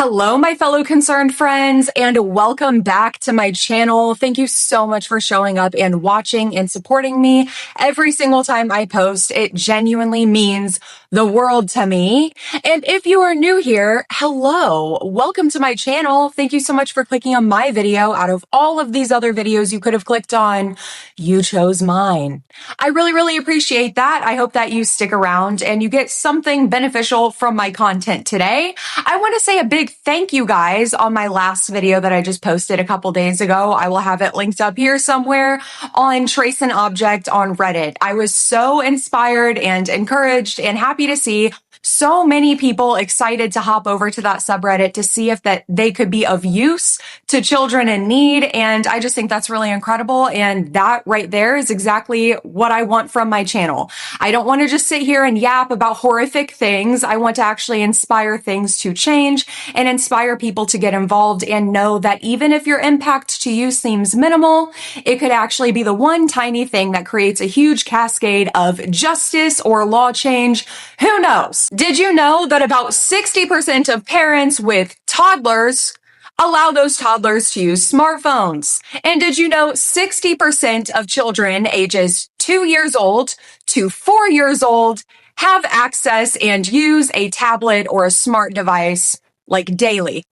Hello, my fellow concerned friends, and welcome back to my channel. Thank you so much for showing up and watching and supporting me every single time I post. It genuinely means the world to me. And if you are new here, hello, welcome to my channel. Thank you so much for clicking on my video. Out of all of these other videos you could have clicked on, you chose mine. I really appreciate that. I hope that you stick around and you get something beneficial from my content today. I want to say a big thank you guys on my last video that I just posted a couple days ago. I will have it linked up here somewhere on Trace an Object on Reddit. I was so inspired and encouraged and happy to see so many people excited to hop over to that subreddit to see if that they could be of use to children in need. And I just think that's really incredible. And that right there is exactly what I want from my channel. I don't want to just sit here and yap about horrific things. I want to actually inspire things to change and inspire people to get involved and know that even if your impact to you seems minimal, it could actually be the one tiny thing that creates a huge cascade of justice or law change. Who knows? Did you know that about 60% of parents with toddlers allow those toddlers to use smartphones? And did you know 60% of children ages 2 years old to 4 years old have access and use a tablet or a smart device like daily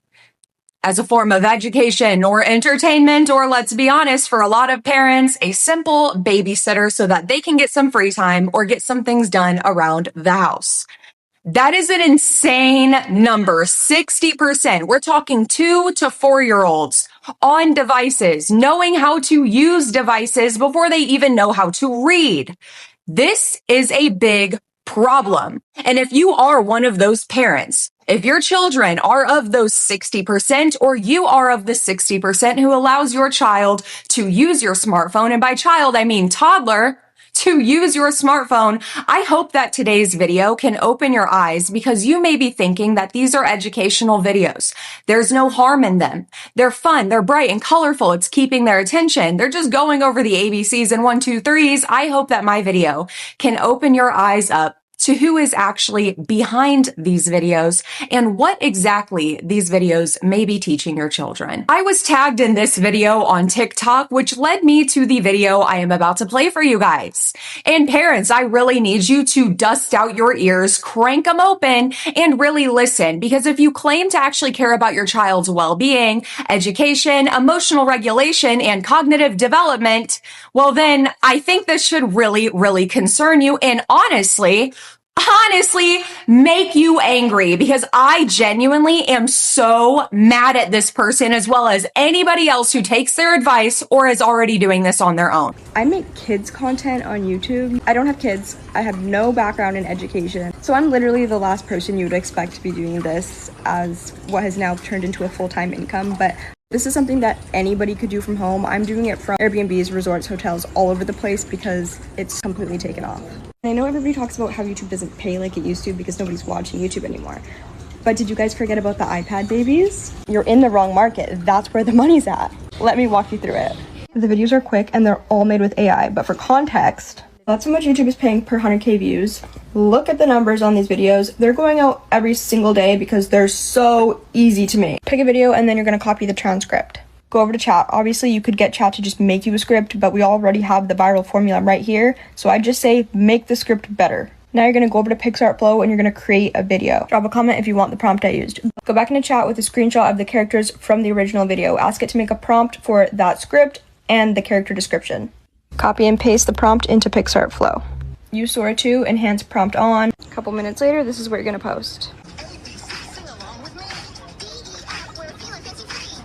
as a form of education or entertainment, or let's be honest, for a lot of parents, a simple babysitter so that they can get some free time or get some things done around the house? That is an insane number, 60%. We're talking 2 to 4 year olds on devices, knowing how to use devices before they even know how to read. This is a big problem. And if you are one of those parents, if your children are of those 60%, or you are of the 60% who allows your child to use your smartphone, and by child, I mean toddler, to use your smartphone, I hope that today's video can open your eyes, because you may be thinking that these are educational videos. There's no harm in them. They're fun, they're bright and colorful, it's keeping their attention. They're just going over the ABCs and 1, 2, 3s. I hope that my video can open your eyes up to who is actually behind these videos and what exactly these videos may be teaching your children. I was tagged in this video on TikTok, which led me to the video I am about to play for you guys. And parents, I really need you to dust out your ears, crank them open, and really listen, because if you claim to actually care about your child's well-being, education, emotional regulation, and cognitive development, well then I think this should really concern you, and honestly make you angry, because I genuinely am so mad at this person, as well as anybody else who takes their advice or is already doing this on their own. I make kids content on YouTube. I don't have kids. I have no background in education. So I'm literally the last person you would expect to be doing this as what has now turned into a full-time income. But this is something that anybody could do from home. I'm doing it from Airbnbs, resorts, hotels, all over the place, because it's completely taken off. I know everybody talks about how YouTube doesn't pay like it used to because nobody's watching YouTube anymore. But did you guys forget about the iPad babies? You're in the wrong market. That's where the money's at. Let me walk you through it. The videos are quick and they're all made with AI, but for context, that's how much YouTube is paying per 100K views. Look at the numbers on these videos. They're going out every single day because they're so easy to make. Pick a video and then you're gonna copy the transcript. Go over to chat. Obviously, you could get chat to just make you a script, but we already have the viral formula right here. So I just say, make the script better. Now you're gonna go over to PixArtFlow and you're gonna create a video. Drop a comment if you want the prompt I used. Go back into chat with a screenshot of the characters from the original video. Ask it to make a prompt for that script and the character description. Copy and paste the prompt into PixArtFlow. Use Sora 2, enhance prompt on. A couple minutes later, this is what you're gonna post.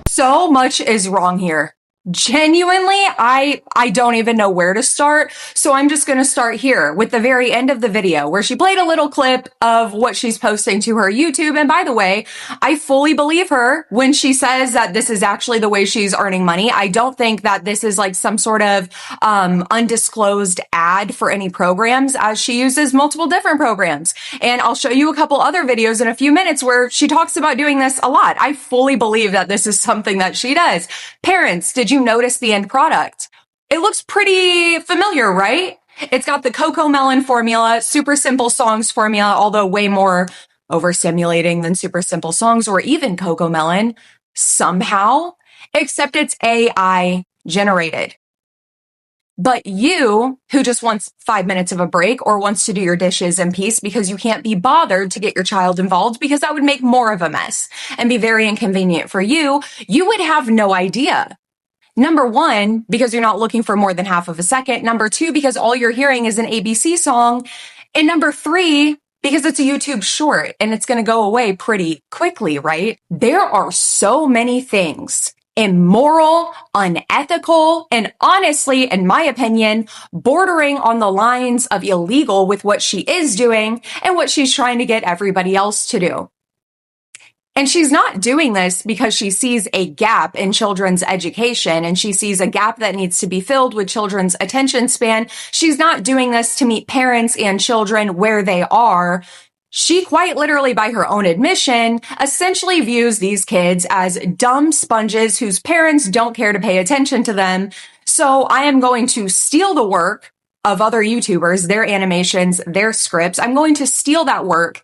So much is wrong here. Genuinely, I don't even know where to start. So I'm just going to start here with the very end of the video where she played a little clip of what she's posting to her YouTube. And by the way, I fully believe her when she says that this is actually the way she's earning money. I don't think that this is like some sort of undisclosed ad for any programs, as she uses multiple different programs. And I'll show you a couple other videos in a few minutes where she talks about doing this a lot. I fully believe that this is something that she does. Parents, did you notice the end product? It looks pretty familiar, right? It's got the Coco Melon formula, super simple songs formula, although way more overstimulating than super simple songs or even Coco Melon somehow, except it's AI generated. But you, who just wants 5 minutes of a break or wants to do your dishes in peace because you can't be bothered to get your child involved because that would make more of a mess and be very inconvenient for you, you would have no idea. Number one, because you're not looking for more than half of a second. Number two, because all you're hearing is an ABC song. And number three, because it's a YouTube short and it's going to go away pretty quickly, right? There are so many things immoral, unethical, and honestly, in my opinion, bordering on the lines of illegal with what she is doing and what she's trying to get everybody else to do. And she's not doing this because she sees a gap in children's education and she sees a gap that needs to be filled with children's attention span. She's not doing this to meet parents and children where they are. She quite literally, by her own admission, essentially views these kids as dumb sponges whose parents don't care to pay attention to them. So I am going to steal the work of other YouTubers, their animations, their scripts. I'm going to steal that work,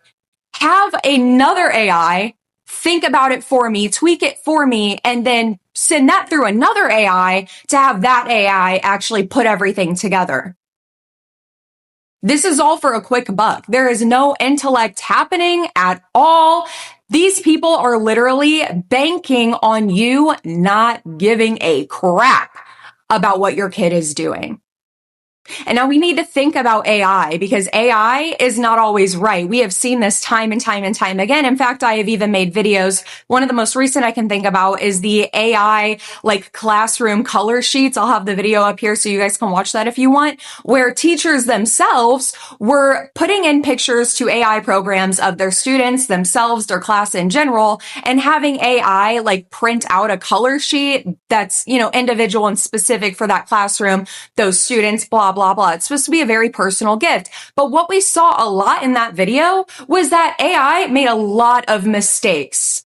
have another AI think about it for me, tweak it for me, and then send that through another AI to have that AI actually put everything together. This is all for a quick buck. There is no intellect happening at all. These people are literally banking on you not giving a crap about what your kid is doing. And now we need to think about AI because AI is not always right. We have seen this time and time and time again. In fact, I have even made videos. One of the most recent I can think about is the AI like classroom color sheets. I'll have the video up here so you guys can watch that if you want, where teachers themselves were putting in pictures to AI programs of their students themselves, their class in general, and having AI like print out a color sheet that's, individual and specific for that classroom, those students, blah, blah, blah. It's supposed to be a very personal gift. But what we saw a lot in that video was that AI made a lot of mistakes.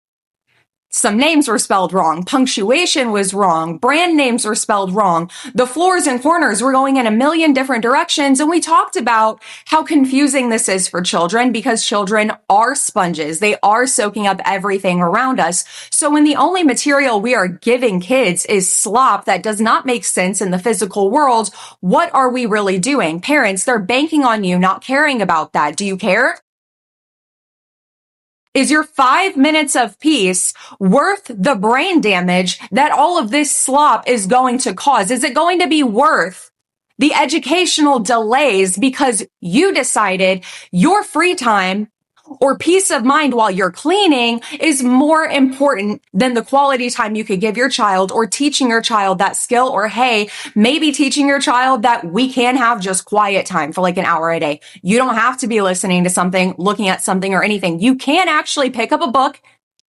Some names were spelled wrong. Punctuation was wrong. Brand names were spelled wrong. The floors and corners were going in a million different directions. And we talked about how confusing this is for children because children are sponges. They are soaking up everything around us. So when the only material we are giving kids is slop that does not make sense in the physical world, what are we really doing? Parents, they're banking on you not caring about that. Do you care? Is your 5 minutes of peace worth the brain damage that all of this slop is going to cause? Is it going to be worth the educational delays because you decided your free time or peace of mind while you're cleaning is more important than the quality time you could give your child or teaching your child that skill, or hey, maybe teaching your child that we can have just quiet time for like an hour a day. You don't have to be listening to something, looking at something or anything. You can actually pick up a book.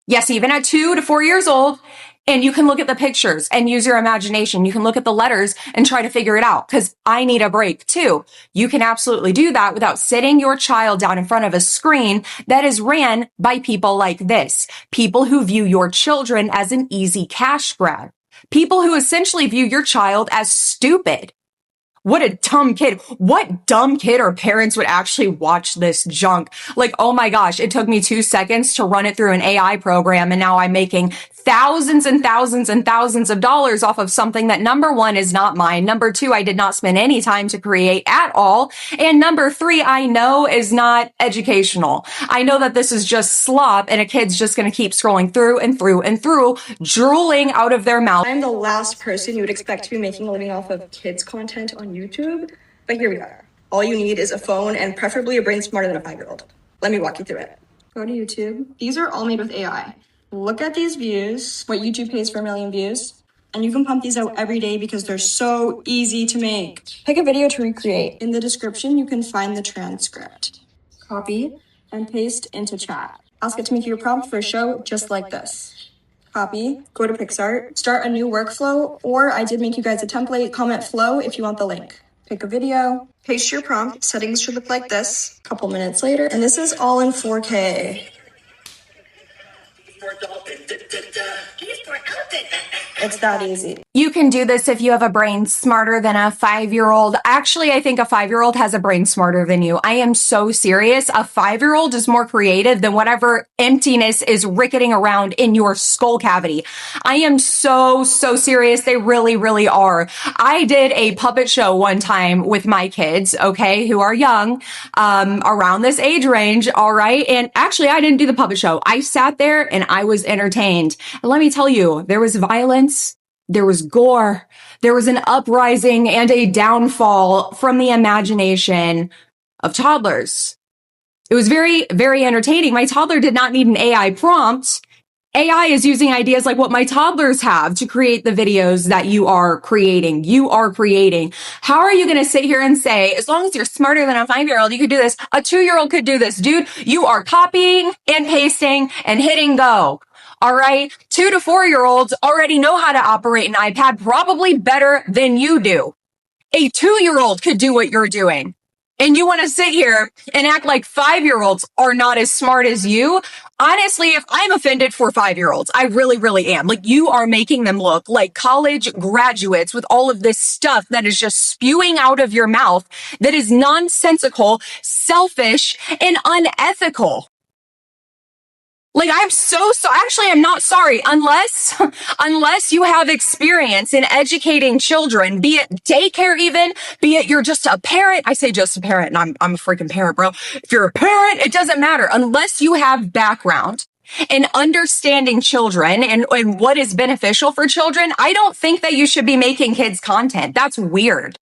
Yes, even at 2 to 4 years old. And you can look at the pictures and use your imagination. You can look at the letters and try to figure it out because I need a break too. You can absolutely do that without sitting your child down in front of a screen that is ran by people like this. People who view your children as an easy cash grab. People who essentially view your child as stupid. What a dumb kid. What dumb kid or parents would actually watch this junk? Like, oh my gosh, it took me 2 seconds to run it through an AI program and now I'm making thousands and thousands and thousands of dollars off of something that number one is not mine. Number two, I did not spend any time to create at all. And number three, I know is not educational. I know that this is just slop and a kid's just going to keep scrolling through and through and through, drooling out of their mouth. I'm the last person you would expect to be making a living off of kids content on YouTube, but here we are. All you need is a phone and preferably a brain smarter than a 5-year-old. Let me walk you through it. Go to YouTube. These are all made with AI. Look at these views, what YouTube pays for 1 million views, and you can pump these out every day because they're so easy to make. Pick a video to recreate. In the description, you can find the transcript. Copy and paste into chat. Ask it to make you a prompt for a show just like this. Copy, go to PixArt, start a new workflow, or I did make you guys a template, comment flow if you want the link. Pick a video, paste your prompt, settings should look like this. A couple minutes later, and this is all in 4K. It's that easy. You can do this if you have a brain smarter than a 5-year-old. Actually, I think a 5-year-old has a brain smarter than you. I am so serious. A 5-year-old is more creative than whatever emptiness is ricketing around in your skull cavity. I am so serious. They really, really are. I did a puppet show one time with my kids, okay, who are young, around this age range, all right? And actually, I didn't do the puppet show. I sat there and I was entertained. And let me tell you, there was violence. There was gore. There was an uprising and a downfall from the imagination of toddlers. It was very, very entertaining. My toddler did not need an AI prompt. AI is using ideas like what my toddlers have to create the videos that you are creating. How are you going to sit here and say, as long as you're smarter than a 5-year-old, you could do this? A 2-year-old could do this. Dude, you are copying and pasting and hitting go. All right. 2 to 4-year-olds already know how to operate an iPad probably better than you do. A 2-year-old could do what you're doing. And you want to sit here and act like 5-year-olds are not as smart as you. Honestly, if I'm offended for 5-year-olds, I really, really am. Like, you are making them look like college graduates with all of this stuff that is just spewing out of your mouth that is nonsensical, selfish, and unethical. Like, actually, I'm not sorry unless you have experience in educating children, be it daycare even, be it you're just a parent. I say just a parent and I'm a freaking parent, bro. If you're a parent, it doesn't matter unless you have background in understanding children and what is beneficial for children. I don't think that you should be making kids content. That's weird.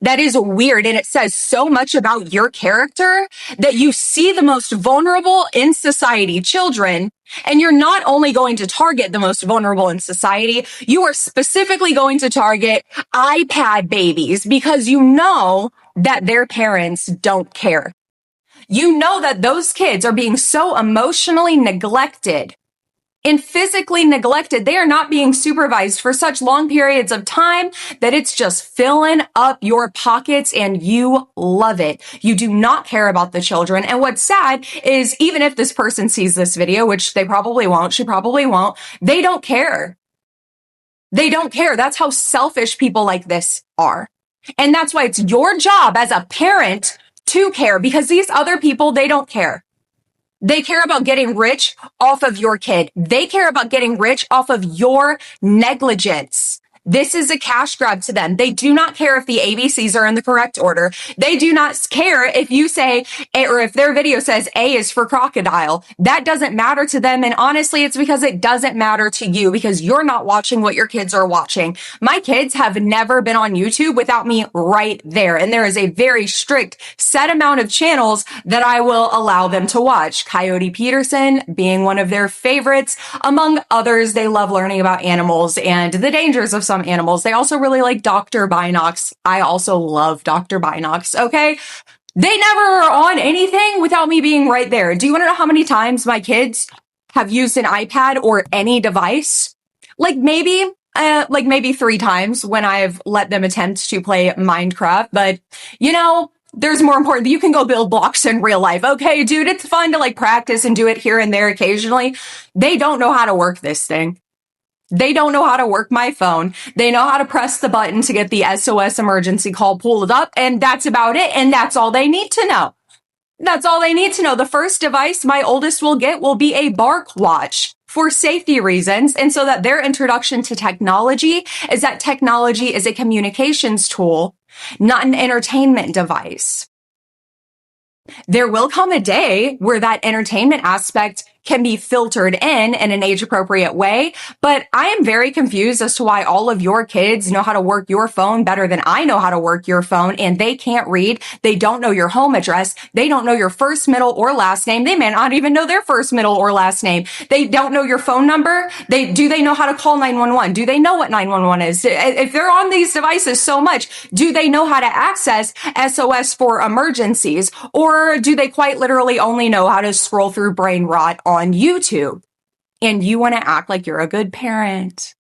That is weird. And it says so much about your character that you see the most vulnerable in society, children, and you're not only going to target the most vulnerable in society, you are specifically going to target iPad babies because you know that their parents don't care. You know that those kids are being so emotionally neglected and physically neglected. They are not being supervised for such long periods of time that it's just filling up your pockets and you love it. You do not care about the children. And what's sad is even if this person sees this video, which they probably won't, she probably won't, they don't care. They don't care. That's how selfish people like this are. And that's why it's your job as a parent to care, because these other people, they don't care. They care about getting rich off of your kid. They care about getting rich off of your negligence. This is a cash grab to them. They do not care if the ABCs are in the correct order. They do not care if you say, or if their video says A is for crocodile. That doesn't matter to them. And honestly, it's because it doesn't matter to you because you're not watching what your kids are watching. My kids have never been on YouTube without me right there. And there is a very strict set amount of channels that I will allow them to watch. Coyote Peterson being one of their favorites. Among others, they love learning about animals and the dangers of some animals. They also really like Dr. Binocs. I also love Dr. Binocs, okay? They never are on anything without me being right there. Do you want to know how many times my kids have used an iPad or any device? Like maybe 3 times when I've let them attempt to play Minecraft. But, you know, there's more important. You can go build blocks in real life. Okay, dude, it's fun to like practice and do it here and there occasionally. They don't know how to work this thing. They don't know how to work my phone. They know how to press the button to get the SOS emergency call pulled up, and that's about it. And that's all they need to know. That's all they need to know. The first device my oldest will get will be a bark watch for safety reasons. And so that their introduction to technology is that technology is a communications tool, not an entertainment device. There will come a day where that entertainment aspect can be filtered in an age-appropriate way, but I am very confused as to why all of your kids know how to work your phone better than I know how to work your phone, and they can't read. They don't know your home address. They don't know your first, middle, or last name. They may not even know their first, middle, or last name. They don't know your phone number. Do they know how to call 911? Do they know what 911 is? If they're on these devices so much, do they know how to access SOS for emergencies? Or do they quite literally only know how to scroll through brain rot on YouTube? And you want to act like you're a good parent.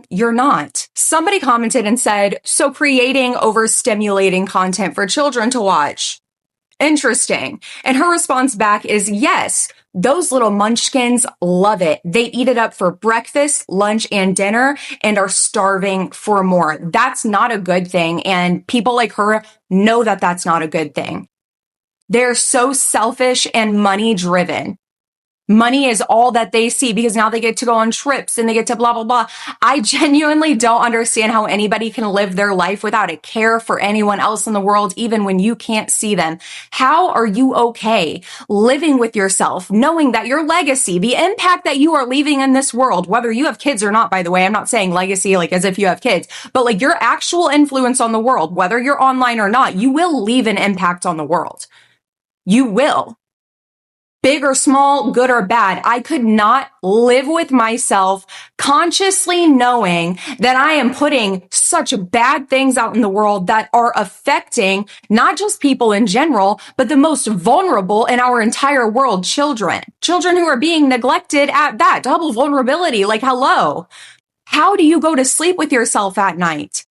You're not. Somebody commented and said, so creating overstimulating content for children to watch. Interesting. And her response back is yes. Those little munchkins love it. They eat it up for breakfast, lunch, and dinner and are starving for more. That's not a good thing. And people like her know that that's not a good thing. They're so selfish and money driven. Money is all that they see because now they get to go on trips and they get to blah, blah, blah. I genuinely don't understand how anybody can live their life without a care for anyone else in the world, even when you can't see them. How are you okay living with yourself, knowing that your legacy, the impact that you are leaving in this world, whether you have kids or not, by the way, I'm not saying legacy like as if you have kids, but like your actual influence on the world, whether you're online or not, you will leave an impact on the world. You will. Big or small, good or bad. I could not live with myself consciously knowing that I am putting such bad things out in the world that are affecting not just people in general, but the most vulnerable in our entire world, children. Children who are being neglected at that. Double vulnerability. Like, hello. How do you go to sleep with yourself at night?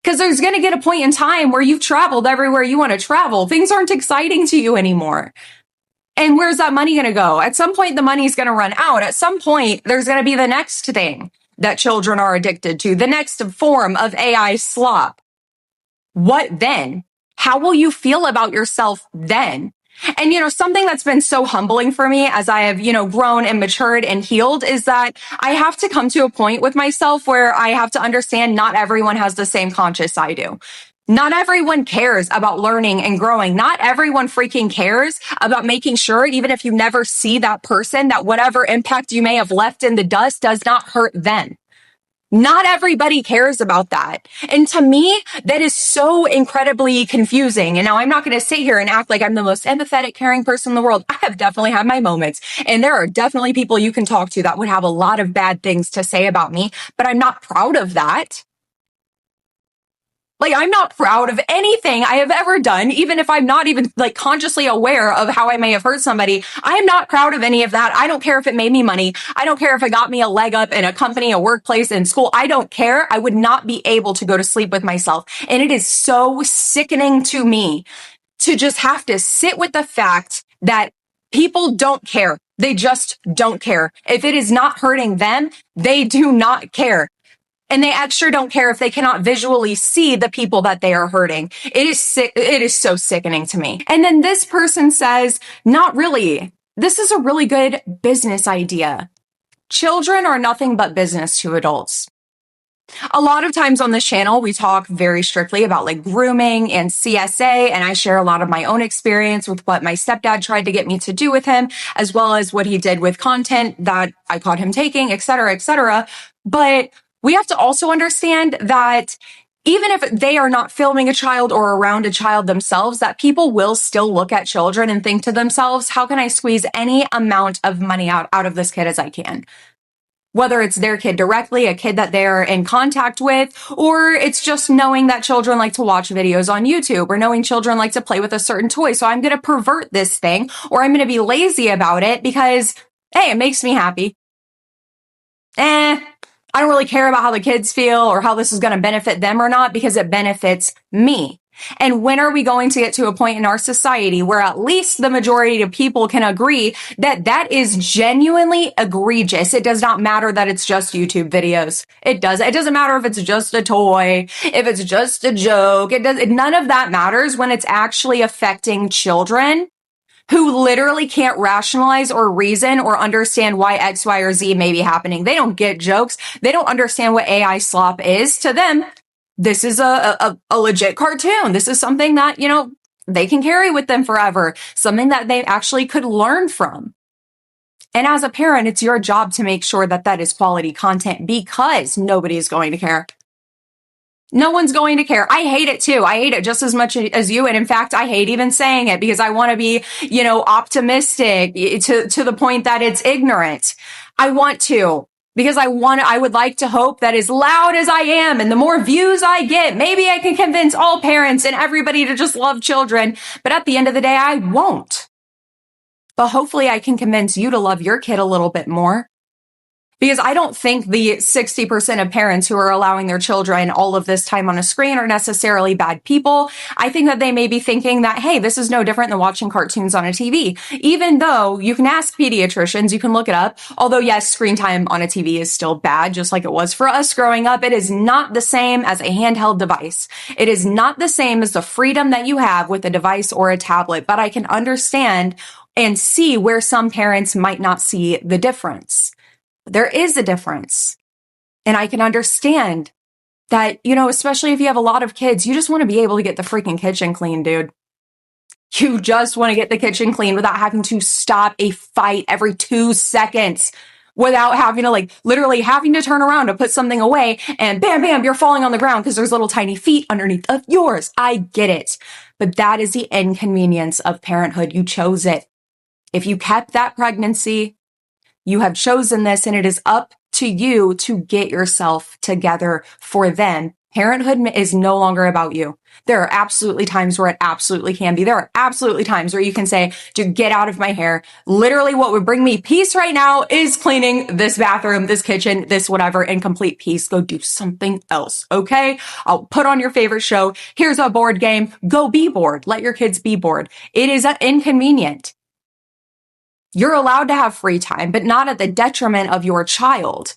Because there's going to get a point in time where you've traveled everywhere you want to travel. Things aren't exciting to you anymore. And where's that money going to go? At some point, the money's going to run out. At some point, there's going to be the next thing that children are addicted to, the next form of AI slop. What then? How will you feel about yourself then? And, something that's been so humbling for me as I have, grown and matured and healed is that I have to come to a point with myself where I have to understand not everyone has the same conscience I do. Not everyone cares about learning and growing. Not everyone freaking cares about making sure, even if you never see that person, that whatever impact you may have left in the dust does not hurt them. Not everybody cares about that. And to me, that is so incredibly confusing. And now I'm not going to sit here and act like I'm the most empathetic, caring person in the world. I have definitely had my moments. And there are definitely people you can talk to that would have a lot of bad things to say about me, but I'm not proud of that. Like, I'm not proud of anything I have ever done, even if I'm not even consciously aware of how I may have hurt somebody. I am not proud of any of that. I don't care if it made me money. I don't care if it got me a leg up in a company, a workplace, in school. I don't care. I would not be able to go to sleep with myself. And it is so sickening to me to just have to sit with the fact that people don't care. They just don't care. If it is not hurting them, they do not care. And they extra don't care if they cannot visually see the people that they are hurting. It is sick. It is so sickening to me. And then this person says, not really. This is a really good business idea. Children are nothing but business to adults. A lot of times on this channel, we talk very strictly about grooming and CSA, and I share a lot of my own experience with what my stepdad tried to get me to do with him, as well as what he did with content that I caught him taking, et cetera, et cetera. But we have to also understand that even if they are not filming a child or around a child themselves, that people will still look at children and think to themselves, how can I squeeze any amount of money out of this kid as I can? Whether it's their kid directly, a kid that they're in contact with, or it's just knowing that children like to watch videos on YouTube or knowing children like to play with a certain toy. So I'm going to pervert this thing, or I'm going to be lazy about it because, hey, it makes me happy. I don't really care about how the kids feel or how this is going to benefit them or not because it benefits me. And when are we going to get to a point in our society where at least the majority of people can agree that that is genuinely egregious? It does not matter that it's just YouTube videos. It doesn't matter if it's just a toy, if it's just a joke. None of that matters when it's actually affecting children who literally can't rationalize or reason or understand why X, Y, or Z may be happening. They don't get jokes. They don't understand what AI slop is. To them, this is a legit cartoon. This is something that, they can carry with them forever. Something that they actually could learn from. And as a parent, it's your job to make sure that that is quality content because nobody is going to care. No one's going to care. I hate it too. I hate it just as much as you. And in fact, I hate even saying it because I want to be, optimistic to the point that it's ignorant. I want to, because I would like to hope that as loud as I am and the more views I get, maybe I can convince all parents and everybody to just love children. But at the end of the day, I won't. But hopefully I can convince you to love your kid a little bit more. Because I don't think the 60% of parents who are allowing their children all of this time on a screen are necessarily bad people. I think that they may be thinking that, hey, this is no different than watching cartoons on a TV. Even though you can ask pediatricians, you can look it up. Although, yes, screen time on a TV is still bad, just like it was for us growing up. It is not the same as a handheld device. It is not the same as the freedom that you have with a device or a tablet. But I can understand and see where some parents might not see the difference. There is a difference. And I can understand that, especially if you have a lot of kids, you just want to be able to get the freaking kitchen clean, dude. You just want to get the kitchen clean without having to stop a fight every 2 seconds, without having to literally having to turn around to put something away and bam, bam, you're falling on the ground because there's little tiny feet underneath of yours. I get it. But that is the inconvenience of parenthood. You chose it. If you kept that pregnancy, you have chosen this, and it is up to you to get yourself together for them. Parenthood is no longer about you. There are absolutely times where it absolutely can be. There are absolutely times where you can say, dude, get out of my hair. Literally what would bring me peace right now is cleaning this bathroom, this kitchen, this whatever, in complete peace. Go do something else, okay? I'll put on your favorite show. Here's a board game. Go be bored. Let your kids be bored. It is inconvenient. You're allowed to have free time, but not at the detriment of your child.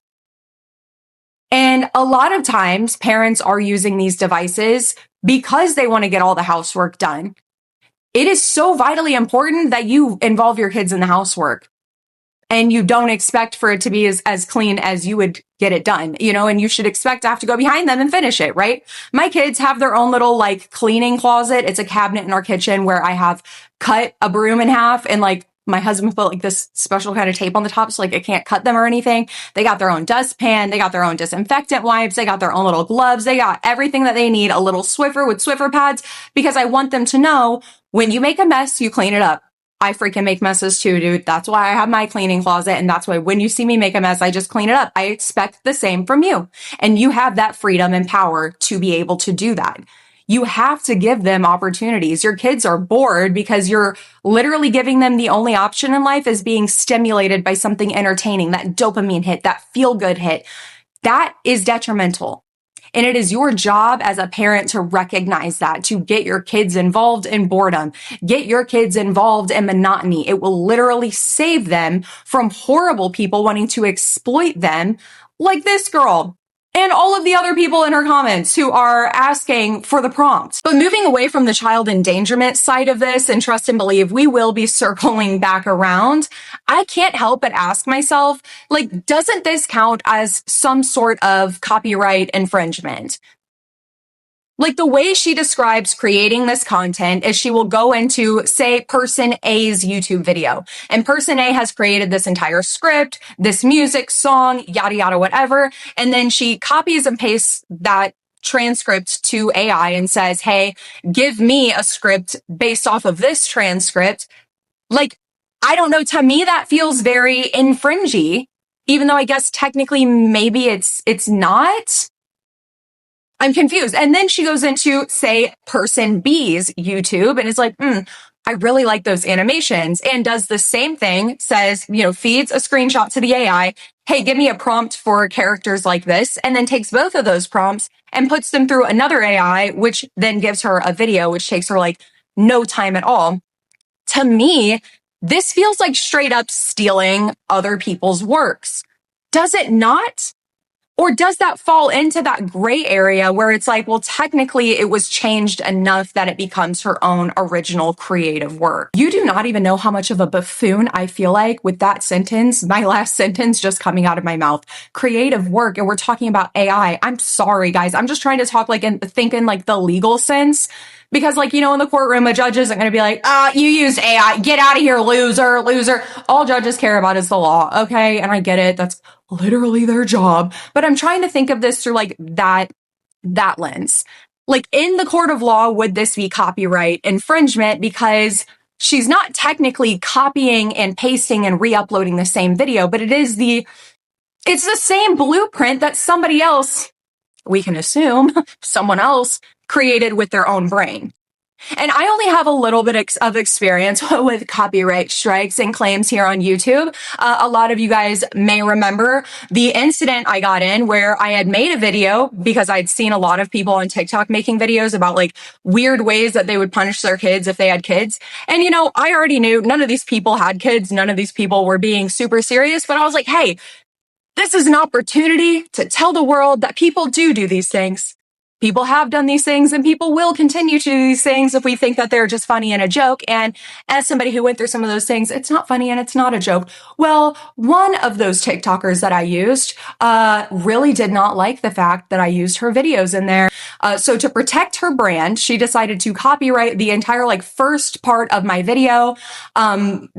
And a lot of times parents are using these devices because they want to get all the housework done. It is so vitally important that you involve your kids in the housework, and you don't expect for it to be as clean as you would get it done, and you should expect to have to go behind them and finish it, right? My kids have their own little cleaning closet. It's a cabinet in our kitchen where I have cut a broom in half, and my husband put this special kind of tape on the top so it can't cut them or anything. They got their own dustpan. They got their own disinfectant wipes. They got their own little gloves. They got everything that they need, a little Swiffer with Swiffer pads, because I want them to know when you make a mess, you clean it up. I freaking make messes too, dude. That's why I have my cleaning closet. And that's why when you see me make a mess, I just clean it up. I expect the same from you. And you have that freedom and power to be able to do that. You have to give them opportunities. Your kids are bored because you're literally giving them the only option in life is being stimulated by something entertaining, that dopamine hit, that feel-good hit. That is detrimental. And it is your job as a parent to recognize that, to get your kids involved in boredom, get your kids involved in monotony. It will literally save them from horrible people wanting to exploit them, like this girl and all of the other people in her comments who are asking for the prompt. But moving away from the child endangerment side of this, and trust and believe we will be circling back around, I can't help but ask myself, doesn't this count as some sort of copyright infringement? The way she describes creating this content is she will go into, say, person A's YouTube video. And person A has created this entire script, this music, song, yada, yada, whatever. And then she copies and pastes that transcript to AI and says, hey, give me a script based off of this transcript. I don't know. To me, that feels very infringy, even though I guess technically maybe it's not. I'm confused. And then she goes into, say, person B's YouTube and is like, I really like those animations, and does the same thing, says, feeds a screenshot to the AI. Hey, give me a prompt for characters like this, and then takes both of those prompts and puts them through another AI, which then gives her a video, which takes her no time at all. To me, this feels like straight up stealing other people's works. Does it not? Or does that fall into that gray area where it's well, technically it was changed enough that it becomes her own original creative work? You do not even know how much of a buffoon I feel like with that sentence, my last sentence just coming out of my mouth. Creative work, and we're talking about AI. I'm sorry, guys. I'm just trying to talk and think in the legal sense. Because in the courtroom, a judge isn't going to be you used AI. Get out of here, loser. All judges care about is the law, okay? And I get it. That's literally their job. But I'm trying to think of this through that lens. In the court of law, would this be copyright infringement? Because she's not technically copying and pasting and re-uploading the same video, but it's the same blueprint that somebody else, we can assume someone else, created with their own brain. And I only have a little bit of experience with copyright strikes and claims here on YouTube. A lot of you guys may remember the incident I got in where I had made a video because I'd seen a lot of people on TikTok making videos about like weird ways that they would punish their kids if they had kids. And, you know, I already knew none of these people had kids. None of these people were being super serious, but I was like, hey, this is an opportunity to tell the world that people do these things. People have done these things and people will continue to do these things if we think that they're just funny and a joke. And as somebody who went through some of those things, it's not funny and it's not a joke. Well, one of those TikTokers that I used really did not like the fact that I used her videos in there. So to protect her brand, she decided to copyright the entire like first part of my video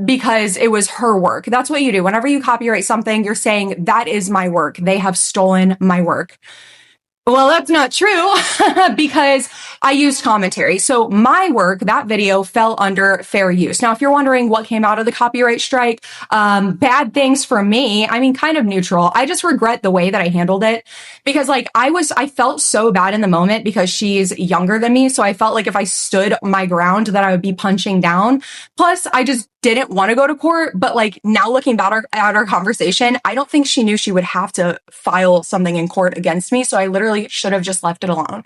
because it was her work. That's what you do. Whenever you copyright something, you're saying that is my work. They have stolen my work. Well, that's not true because I used commentary. So my work, that video fell under fair use. Now, if you're wondering what came out of the copyright strike, bad things for me, I mean, kind of neutral. I just regret the way that I handled it because like I felt so bad in the moment because she's younger than me. So I felt like if I stood my ground that I would be punching down. Plus, I just didn't want to go to court, but like now looking back at our conversation, I don't think she knew she would have to file something in court against me. So I literally should have just left it alone.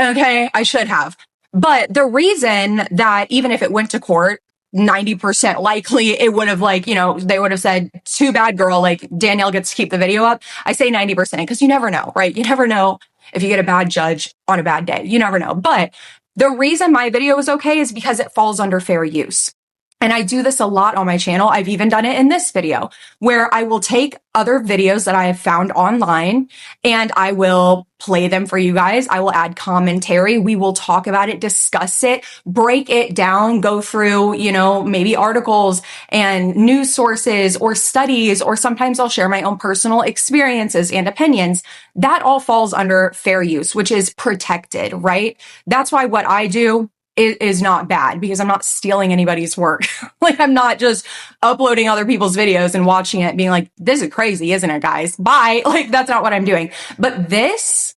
Okay, I should have. But the reason that even if it went to court, 90% likely it would have like, you know, they would have said, too bad girl, like Danielle gets to keep the video up. I say 90% because you never know, right? You never know if you get a bad judge on a bad day. You never know. But the reason my video is okay is because it falls under fair use. And I do this a lot on my channel. I've even done it in this video where I will take other videos that I have found online and I will play them for you guys. I will add commentary. We will talk about it, discuss it, break it down, go through, you know, maybe articles and news sources or studies, or sometimes I'll share my own personal experiences and opinions. That all falls under fair use, which is protected, right? That's why what I do is not bad because I'm not stealing anybody's work. Like I'm not just uploading other people's videos and watching it being like, this is crazy, isn't it, guys? Bye. Like that's not what I'm doing. But this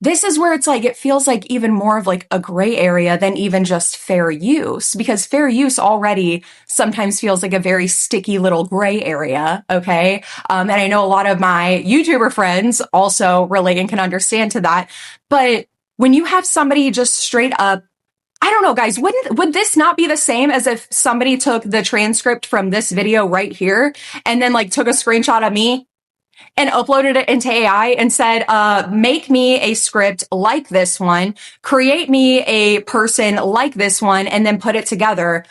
is where it's like, it feels like even more of like a gray area than even just fair use, because fair use already sometimes feels like a very sticky little gray area. Okay. And I know a lot of my YouTuber friends also relate and can understand to that. But when you have somebody just straight up, I don't know, guys, would this not be the same as if somebody took the transcript from this video right here and then like took a screenshot of me and uploaded it into AI and said, make me a script like this one, create me a person like this one, and then put it together?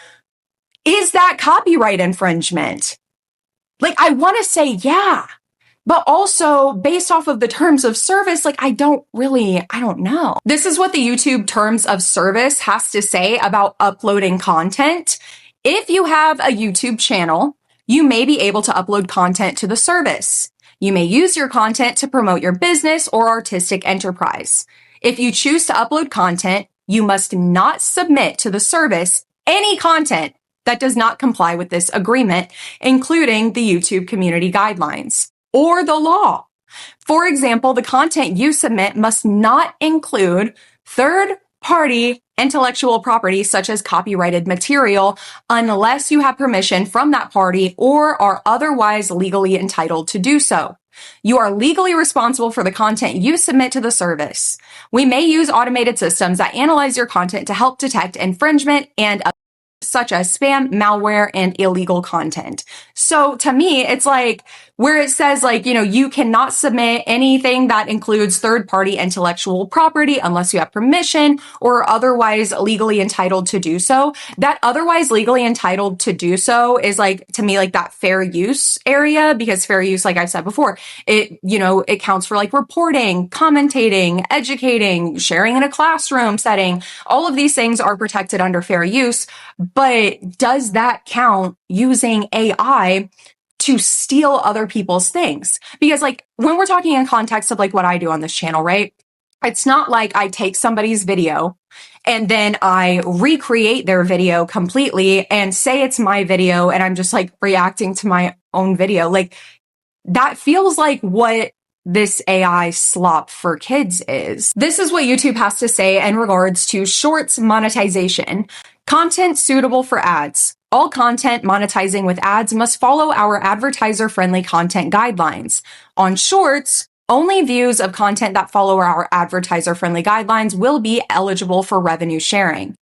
Is that copyright infringement? Like, I want to say, yeah. But also based off of the terms of service, like I don't know. This is what the YouTube terms of service has to say about uploading content. If you have a YouTube channel, you may be able to upload content to the service. You may use your content to promote your business or artistic enterprise. If you choose to upload content, you must not submit to the service any content that does not comply with this agreement, including the YouTube community guidelines or the law. For example, the content you submit must not include third-party intellectual property such as copyrighted material unless you have permission from that party or are otherwise legally entitled to do so. You are legally responsible for the content you submit to the service. We may use automated systems that analyze your content to help detect infringement and such as spam, malware, and illegal content. So to me, it's like where it says like, you know, you cannot submit anything that includes third-party intellectual property unless you have permission or are otherwise legally entitled to do so. That otherwise legally entitled to do so is like, to me, like that fair use area, because fair use, like I've said before, it, you know, it counts for like reporting, commentating, educating, sharing in a classroom setting. All of these things are protected under fair use. But does that count using AI to steal other people's things? Because like when we're talking in context of like what I do on this channel, right? It's not like I take somebody's video and then I recreate their video completely and say it's my video and I'm just like reacting to my own video. Like that feels like what this AI slop for kids is. This is what YouTube has to say in regards to shorts monetization. Content suitable for ads. All content monetizing with ads must follow our advertiser-friendly content guidelines. On shorts, only views of content that follow our advertiser-friendly guidelines will be eligible for revenue sharing.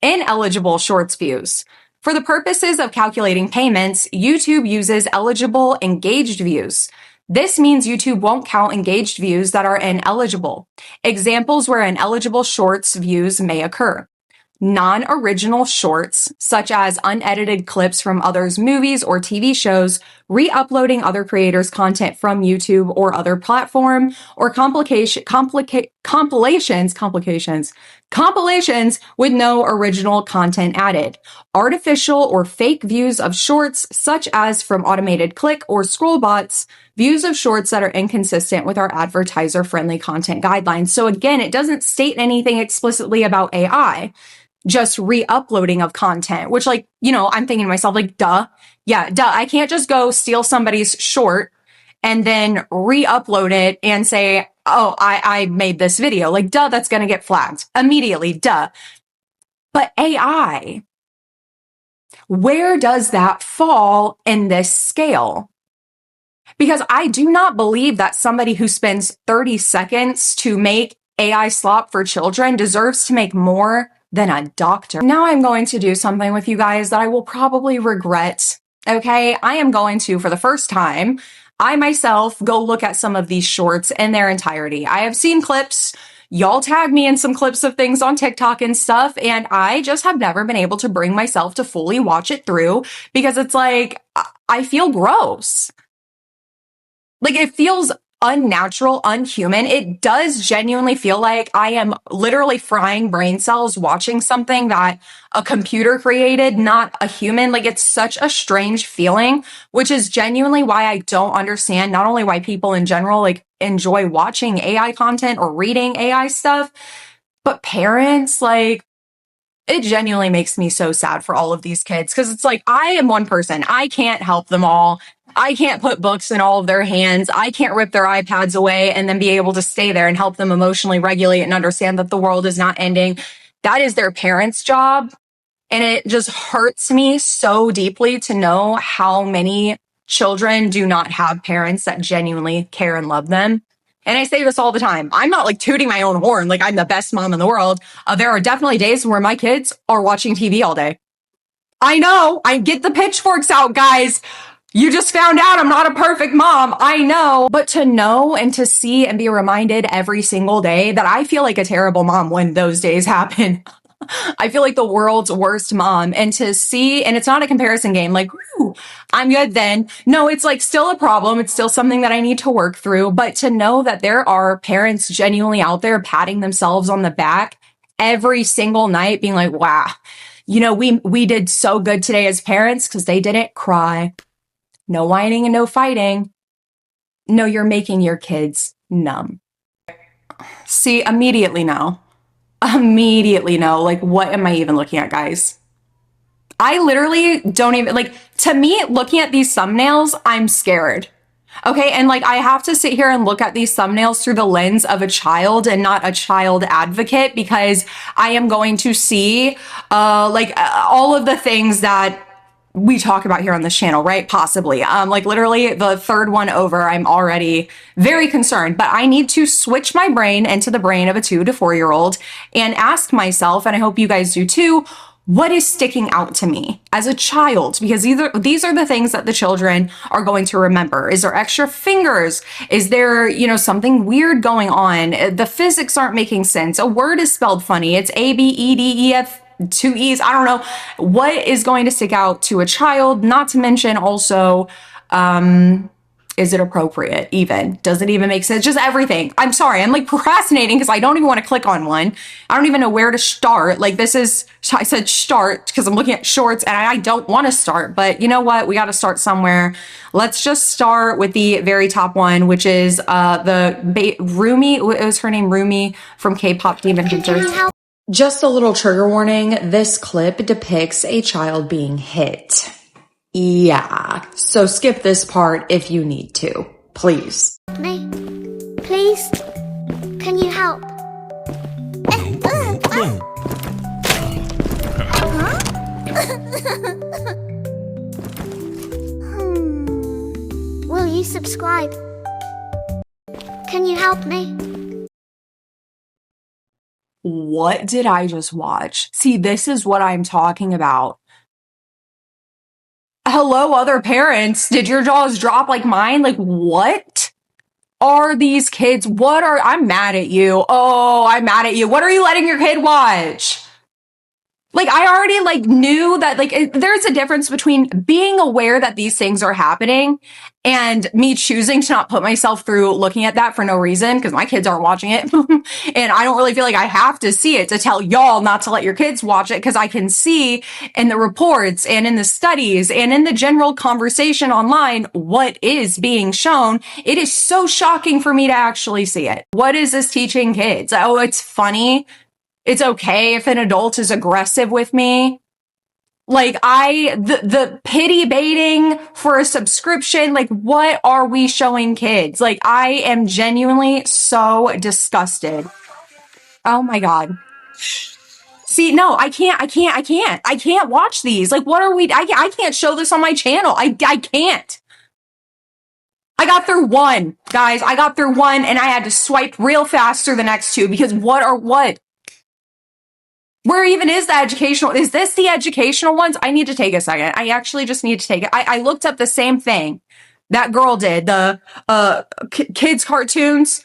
Ineligible shorts views. For the purposes of calculating payments, YouTube uses eligible engaged views. This means YouTube won't count engaged views that are ineligible. Examples where ineligible shorts views may occur. Non-original shorts, such as unedited clips from others' movies or TV shows, re-uploading other creators' content from YouTube or other platform, or compilations with no original content added. Artificial or fake views of shorts, such as from automated click or scroll bots, views of shorts that are inconsistent with our advertiser-friendly content guidelines. So again, it doesn't state anything explicitly about AI. Just re-uploading of content, which I'm thinking to myself, duh. Yeah, duh. I can't just go steal somebody's short and then re-upload it and say, oh, I made this video. Duh, that's going to get flagged immediately. Duh. But AI, where does that fall in this scale? Because I do not believe that somebody who spends 30 seconds to make AI slop for children deserves to make more than a doctor. Now I'm going to do something with you guys that I will probably regret. Okay, I am going to, for the first time, I myself go look at some of these shorts in their entirety. I have seen clips. Y'all tag me in some clips of things on TikTok and stuff, and I just have never been able to bring myself to fully watch it through because it's I feel gross. It feels unnatural, unhuman. It does genuinely feel like I am literally frying brain cells watching something that a computer created, not a human. It's such a strange feeling, which is genuinely why I don't understand not only why people in general enjoy watching AI content or reading AI stuff, but parents, it genuinely makes me so sad for all of these kids because it's I am one person. I can't help them all. I can't put books in all of their hands. I can't rip their iPads away and then be able to stay there and help them emotionally regulate and understand that the world is not ending. That is their parents' job. And it just hurts me so deeply to know how many children do not have parents that genuinely care and love them. And I say this all the time. I'm not tooting my own horn I'm the best mom in the world. There are definitely days where my kids are watching TV all day. I know. I get the pitchforks out, guys. You just found out I'm not a perfect mom. I know. But to know and to see and be reminded every single day that I feel like a terrible mom when those days happen. I feel like the world's worst mom. And to see, and it's not a comparison game, ooh, I'm good then. No, it's still a problem. It's still something that I need to work through. But to know that there are parents genuinely out there patting themselves on the back every single night, being wow, we did so good today as parents because they didn't cry. No whining and no fighting. No, you're making your kids numb. See, immediately no. What am I even looking at, guys? I literally don't even, to me, looking at these thumbnails, I'm scared. Okay, and I have to sit here and look at these thumbnails through the lens of a child and not a child advocate because I am going to see, all of the things that we talk about here on this channel, right? Possibly. Literally the third one over, I'm already very concerned, but I need to switch my brain into the brain of a 2 to 4-year-old and ask myself, and I hope you guys do too, what is sticking out to me as a child? Because these are the things that the children are going to remember. Is there extra fingers? Is there, something weird going on? The physics aren't making sense. A word is spelled funny. It's ABEDEF. 2 E's. I don't know what is going to stick out to a child, not to mention also, is it appropriate even? Does it even make sense? Just everything. I'm sorry. I'm procrastinating because I don't even want to click on one. I don't even know where to start. I said start because I'm looking at shorts and I don't want to start, but you know what? We got to start somewhere. Let's just start with the very top one, which is, Rumi. What was her name? Rumi from K-pop Demon Hunters. Just a little trigger warning, this clip depicts a child being hit. Yeah, so skip this part if you need to, please. please? Can you help? Will you subscribe? Can you help me? What did I just watch? See, this is what I'm talking about. Hello, other parents. Did your jaws drop like mine? Like, what are these kids? I'm mad at you. Oh, I'm mad at you. What are you letting your kid watch? Like, I already knew that there's a difference between being aware that these things are happening and me choosing to not put myself through looking at that for no reason because my kids aren't watching it. And I don't really feel like I have to see it to tell y'all not to let your kids watch it because I can see in the reports and in the studies and in the general conversation online what is being shown. It is so shocking for me to actually see it. What is this teaching kids? Oh, it's funny. It's okay if an adult is aggressive with me. The pity baiting for a subscription, what are we showing kids? I am genuinely so disgusted. Oh my God. See, no, I can't watch these. What are we, I can't show this on my channel. I can't. I got through one, guys. I got through one and I had to swipe real fast through the next two because what? Where even is the educational? Is this the educational ones? I need to take a second. I actually just need to take it. I looked up the same thing that girl did, the kids cartoons.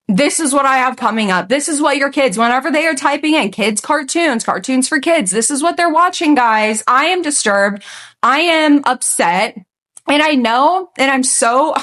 This is what I have coming up. This is what your kids, whenever they are typing in kids cartoons for kids, this is what they're watching, guys. I am disturbed. I am upset. And I know, and I'm so...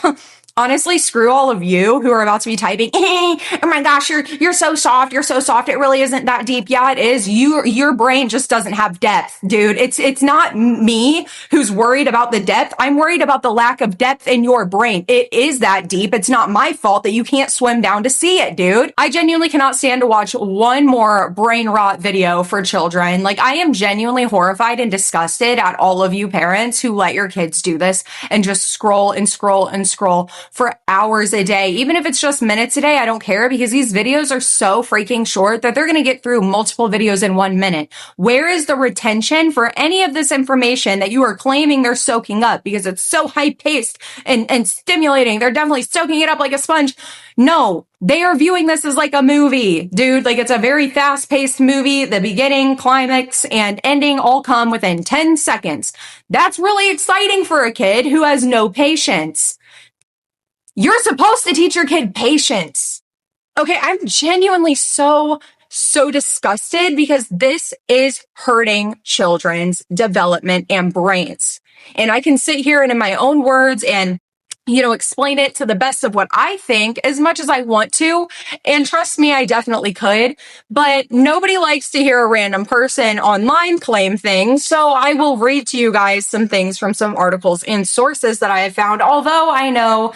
Honestly, screw all of you who are about to be typing, oh my gosh, you're so soft. You're so soft. It really isn't that deep. Yeah, it is. Your brain just doesn't have depth, dude. It's not me who's worried about the depth. I'm worried about the lack of depth in your brain. It is that deep. It's not my fault that you can't swim down to see it, dude. I genuinely cannot stand to watch one more brain rot video for children. I am genuinely horrified and disgusted at all of you parents who let your kids do this and just scroll and scroll and scroll for hours a day. Even if it's just minutes a day, I don't care because these videos are so freaking short that they're going to get through multiple videos in 1 minute. Where is the retention for any of this information that you are claiming they're soaking up because it's so high paced and stimulating? They're definitely soaking it up like a sponge. No, they are viewing this as like a movie, dude. It's a very fast paced movie. The beginning, climax, and ending all come within 10 seconds. That's really exciting for a kid who has no patience. You're supposed to teach your kid patience. Okay, I'm genuinely so disgusted because this is hurting children's development and brains. And I can sit here and in my own words and explain it to the best of what I think as much as I want to. And trust me, I definitely could. But nobody likes to hear a random person online claim things. So I will read to you guys some things from some articles and sources that I have found. Although I know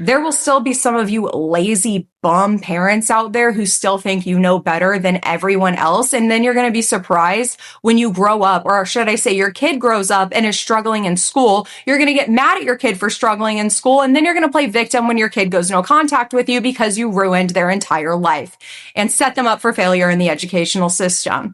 there will still be some of you lazy bum parents out there who still think you know better than everyone else. And then you're going to be surprised when you grow up, or should I say your kid grows up and is struggling in school. You're going to get mad at your kid for struggling in school. And then you're going to play victim when your kid goes no contact with you because you ruined their entire life and set them up for failure in the educational system.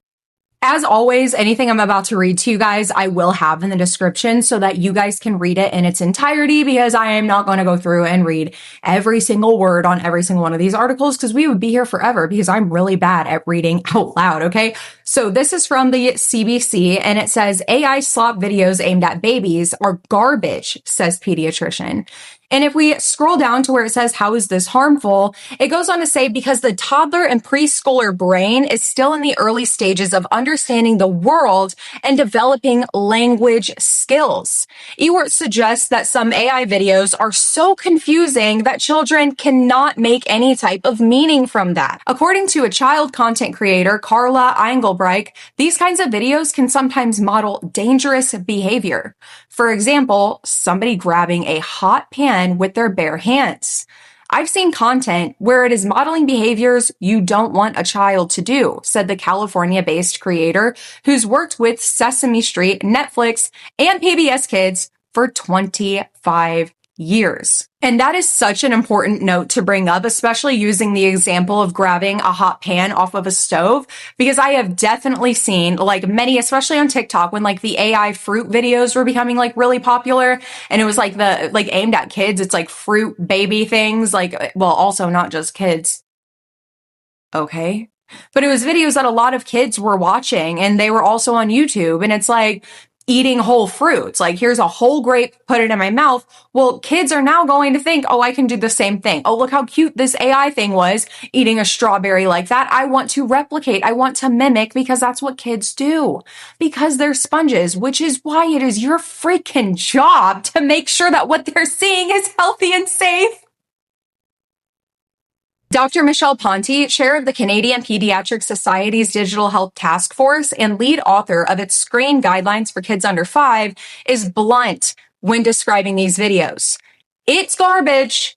As always, anything I'm about to read to you guys, I will have in the description so that you guys can read it in its entirety because I am not going to go through and read every single word on every single one of these articles because we would be here forever because I'm really bad at reading out loud, okay? So this is from the CBC and it says, AI slop videos aimed at babies are garbage, says pediatrician. And if we scroll down to where it says, how is this harmful? It goes on to say, because the toddler and preschooler brain is still in the early stages of understanding the world and developing language skills. Ewart suggests that some AI videos are so confusing that children cannot make any type of meaning from that. According to a child content creator, Carla Engelbrecht, these kinds of videos can sometimes model dangerous behavior. For example, somebody grabbing a hot pan with their bare hands. I've seen content where it is modeling behaviors you don't want a child to do, said the California-based creator who's worked with Sesame Street, Netflix, and PBS Kids for 25 years. And that is such an important note to bring up, especially using the example of grabbing a hot pan off of a stove, because I have definitely seen like many, especially on TikTok, when like the AI fruit videos were becoming like really popular, and it was like aimed at kids. It's like fruit baby things, like, well, also not just kids. Okay. But it was videos that a lot of kids were watching, and they were also on YouTube, and it's like eating whole fruits. Like, here's a whole grape, put it in my mouth. Well, kids are now going to think, oh, I can do the same thing. Oh, look how cute this AI thing was eating a strawberry like that. I want to replicate. I want to mimic, because that's what kids do, because they're sponges, which is why it is your freaking job to make sure that what they're seeing is healthy and safe. Dr. Michelle Ponte, chair of the Canadian Pediatric Society's Digital Health Task Force and lead author of its screen guidelines for kids under 5, is blunt when describing these videos. It's garbage,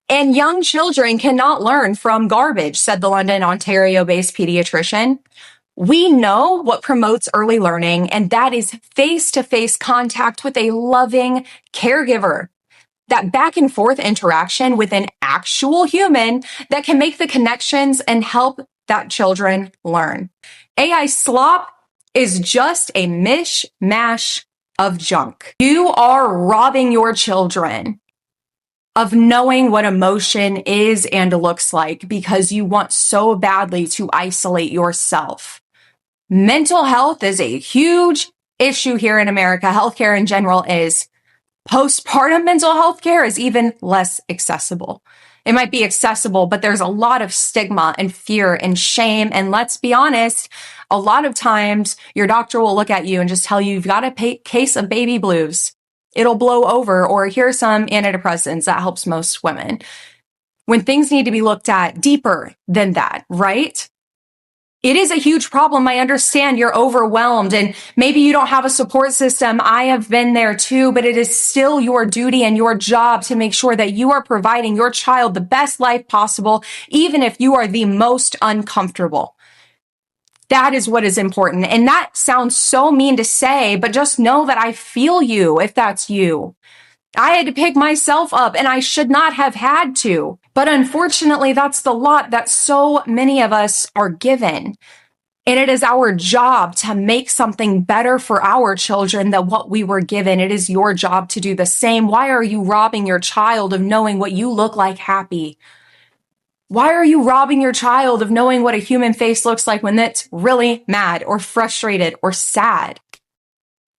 and young children cannot learn from garbage, said the London, Ontario-based pediatrician. We know what promotes early learning, and that is face-to-face contact with a loving caregiver. That back and forth interaction with an actual human that can make the connections and help that children learn. AI slop is just a mishmash of junk. You are robbing your children of knowing what emotion is and looks like, because you want so badly to isolate yourself. Mental health is a huge issue here in America. Healthcare in general is. Postpartum mental health care is even less accessible. It might be accessible, but there's a lot of stigma and fear and shame. And let's be honest, a lot of times your doctor will look at you and just tell you, you've got a case of baby blues. It'll blow over, or here's some antidepressants. That helps most women. When things need to be looked at deeper than that, right? It is a huge problem. I understand you're overwhelmed and maybe you don't have a support system. I have been there too, but it is still your duty and your job to make sure that you are providing your child the best life possible, even if you are the most uncomfortable. That is what is important. And that sounds so mean to say, but just know that I feel you if that's you. I had to pick myself up, and I should not have had to. But unfortunately, that's the lot that so many of us are given. And it is our job to make something better for our children than what we were given. It is your job to do the same. Why are you robbing your child of knowing what you look like happy? Why are you robbing your child of knowing what a human face looks like when it's really mad or frustrated or sad?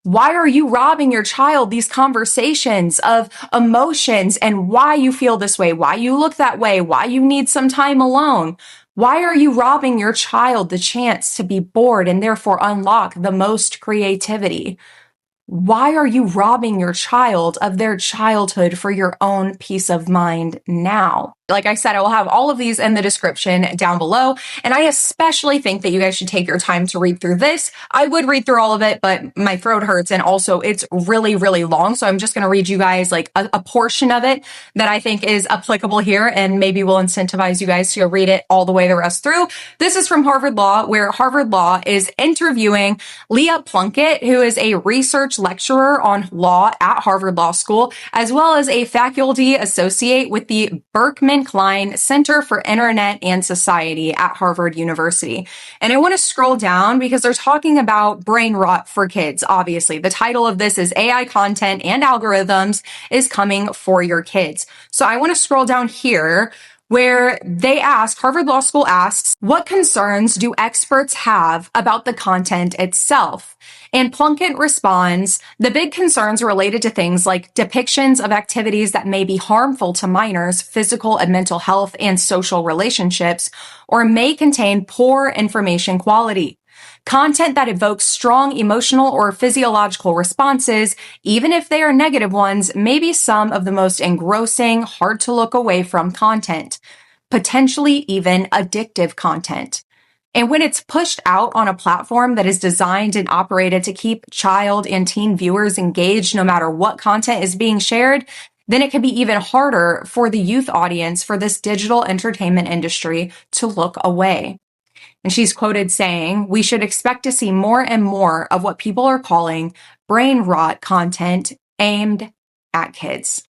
Why are you robbing your child these conversations of emotions and why you feel this way, why you look that way, why you need some time alone? Why are you robbing your child the chance to be bored and therefore unlock the most creativity? Why are you robbing your child of their childhood for your own peace of mind now? Like I said, I will have all of these in the description down below. And I especially think that you guys should take your time to read through this. I would read through all of it, but my throat hurts. And also it's really, really long. So I'm just going to read you guys like a portion of it that I think is applicable here, and maybe will incentivize you guys to read it all the way the rest through. This is from Harvard Law, where Harvard Law is interviewing Leah Plunkett, who is a research lecturer on law at Harvard Law School, as well as a faculty associate with the Berkman Klein Center for Internet and Society at Harvard University. And I want to scroll down because they're talking about brain rot for kids. Obviously, the title of this is AI Content and Algorithms is Coming for Your Kids. So I want to scroll down here where they ask, Harvard Law School asks, what concerns do experts have about the content itself? And Plunkett responds, the big concerns related to things like depictions of activities that may be harmful to minors' physical and mental health and social relationships, or may contain poor information quality. Content that evokes strong emotional or physiological responses, even if they are negative ones, may be some of the most engrossing, hard to look away from content, potentially even addictive content. And when it's pushed out on a platform that is designed and operated to keep child and teen viewers engaged no matter what content is being shared, then it can be even harder for the youth audience for this digital entertainment industry to look away. And she's quoted saying, we should expect to see more and more of what people are calling brain rot content aimed at kids.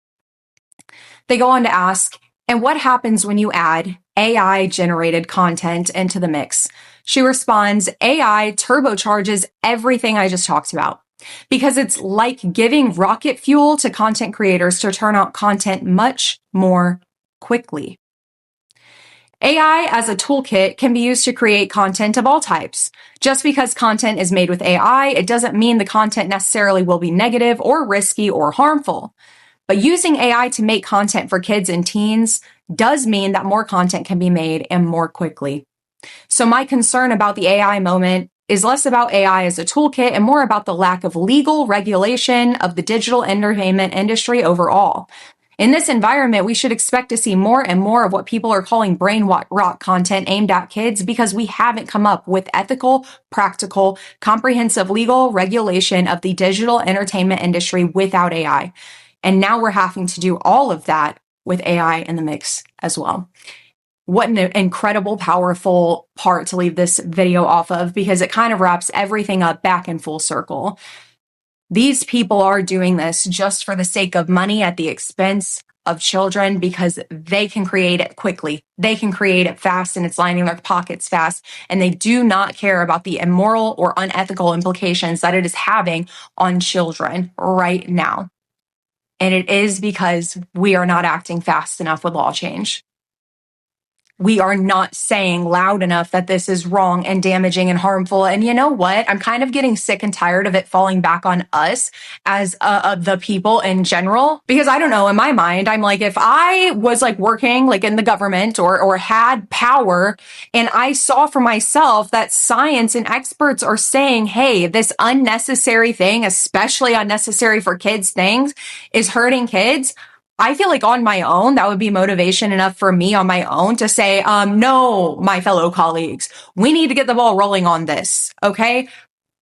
They go on to ask, and what happens when you add AI generated content into the mix? She responds, AI turbocharges everything I just talked about because it's like giving rocket fuel to content creators to turn out content much more quickly. AI as a toolkit can be used to create content of all types. Just because content is made with AI, it doesn't mean the content necessarily will be negative or risky or harmful. But using AI to make content for kids and teens does mean that more content can be made and more quickly. So my concern about the AI moment is less about AI as a toolkit and more about the lack of legal regulation of the digital entertainment industry overall. In this environment, we should expect to see more and more of what people are calling brain rot content aimed at kids because we haven't come up with ethical, practical, comprehensive legal regulation of the digital entertainment industry without AI. And now we're having to do all of that with AI in the mix as well. What an incredible, powerful part to leave this video off of, because it kind of wraps everything up back in full circle. These people are doing this just for the sake of money at the expense of children because they can create it quickly. They can create it fast and it's lining their pockets fast. And they do not care about the immoral or unethical implications that it is having on children right now. And it is because we are not acting fast enough with law change. We are not saying loud enough that this is wrong and damaging and harmful. And you know what? I'm kind of getting sick and tired of it falling back on us as the people in general. Because I don't know, in my mind, I'm like, if I was like working like in the government or had power and I saw for myself that science and experts are saying, hey, this unnecessary thing, especially unnecessary for kids things, is hurting kids, I feel like on my own, that would be motivation enough for me on my own to say, no, my fellow colleagues, we need to get the ball rolling on this. Okay.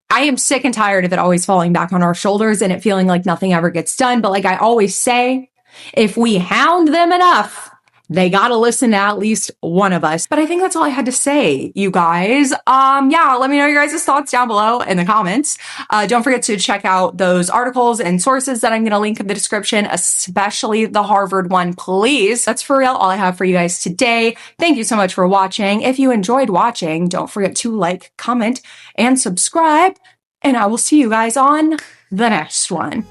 I am sick and tired of it always falling back on our shoulders and it feeling like nothing ever gets done. But like I always say, if we hound them enough, they got to listen to at least one of us. But I think that's all I had to say, you guys. Yeah, let me know your guys' thoughts down below in the comments. Don't forget to check out those articles and sources that I'm going to link in the description, especially the Harvard one, please. That's for real all I have for you guys today. Thank you so much for watching. If you enjoyed watching, don't forget to like, comment, and subscribe. And I will see you guys on the next one.